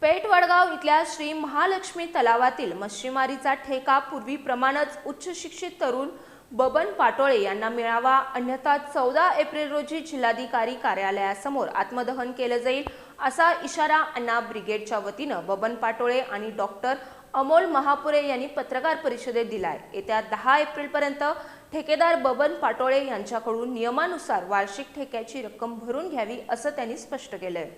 पेठ वडगाव इथल्या श्री महालक्ष्मी तलावातील मच्छीमारीचा ठेका पूर्वीप्रमाणेच उच्च शिक्षित तरुण बबन पाटोळे यांना मिळावा, अन्यथा 14 एप्रिल रोजी जिल्हाधिकारी कार्यालयासमोर आत्मदहन केलं जाईल असा इशारा अण्णा ब्रिगेडच्या वतीनं बबन पाटोळे आणि डॉक्टर अमोल महापुरे यांनी पत्रकार परिषदेत दिलाय। येत्या 10 एप्रिलपर्यंत ठेकेदार बबन पाटोळे यांच्याकडून नियमानुसार वार्षिक ठेक्याची रक्कम भरून घ्यावी असं त्यांनी स्पष्ट केलंय।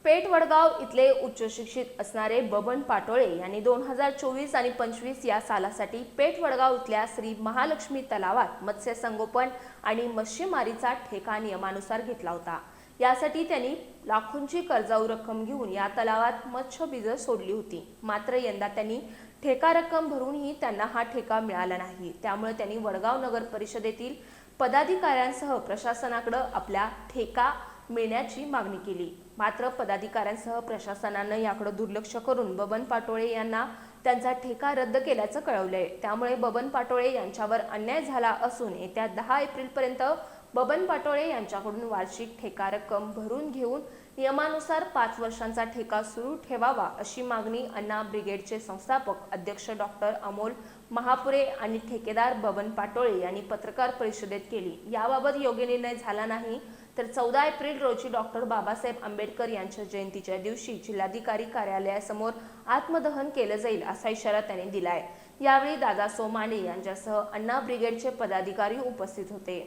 पेठ वडगाव इथले उच्च शिक्षित असणारे बबन पाटोळे यांनी 2024 आणि 25 या सालासाठी पेठ वडगाव इथल्या श्री महालक्ष्मी तलावात मत्स्य संगोपन आणि मच्छीमारीचा ठेका नियमानुसार घेतला होता। यासाठी त्यांनी लाखोंची कर्जाऊ रक्कम घेऊन या तलावात मत्स्यबीज सोडली होती। मात्र यंदा त्यांनी ठेका रक्कम भरूनही त्यांना हा ठेका मिळाला नाही। त्यामुळे त्यांनी वडगाव नगर परिषदेतील पदाधिकाऱ्यांसह प्रशासनाकडे आपला ठेका मिळण्याची मागणी केली। मात्र पदाधिकाऱ्यांसह प्रशासनानं याकडे दुर्लक्ष करून बबन पाटोळे यांना त्यांचा ठेका रद्द केल्याचं कळवलंय। त्यामुळे बबन पाटोळे यांच्यावर अन्याय झाला असून येत्या 10 एप्रिलपर्यंत बबन पाटोळे यांच्याकडून वार्षिक ठेका रक्कम भरून घेऊन नियमानुसार 5 वर्षांचा ठेका सुरू ठेवावा अशी मागणी अण्णा ब्रिगेडचे संस्थापक अध्यक्ष डॉक्टर अमोल महापुरे आणि ठेकेदार बबन पाटोळे यांनी पत्रकार परिषदेत केली। याबाबत योग्य निर्णय झाला नाही तर 14 एप्रिल रोजी डॉक्टर बाबासाहेब आंबेडकर यांच्या जयंतीच्या दिवशी जिल्हाधिकारी कार्यालयासमोर आत्मदहन केलं जाईल असा इशारा त्यांनी दिलाय। यावेळी दादा सोमाने यांच्यासह अण्णा ब्रिगेडचे पदाधिकारी उपस्थित होते।